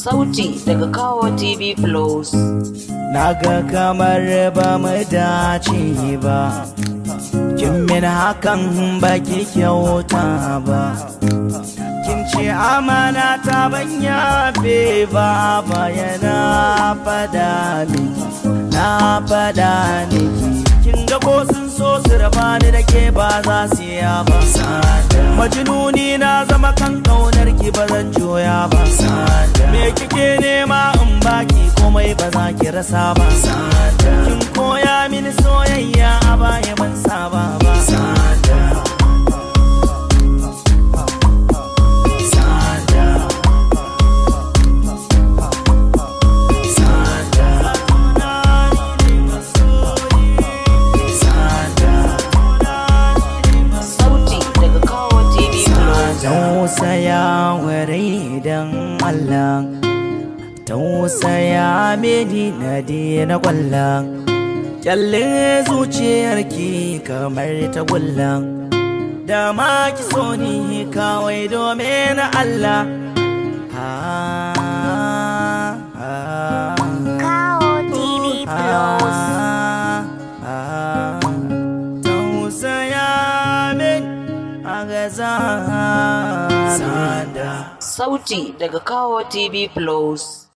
Sauti daga Kawo TV Plus. Naga kamar ba mu dace ba, kin min hakan baki kyauta ba. Kin ce amana ta ban yafe ba, bayana fada miki, na fada miki. Kin ga ko sun so su raba ni da ke ba za su iya ba. Majnuni na zama kan kaunar ki ba zan juya ba. Me kike nema in baki komai ba za ki rasa ba. Kin koya mini soyayya a baya ban saba ba. Tausaya wurai don Allah, tausaya mini na dina kwallon. Kyalle zuciyarki kamar ta gullan, da ma ki so ni kawai domin Allah. Kawo TV Plus. Tausaya min a gaza. Sauti daga Kawo TV Plus.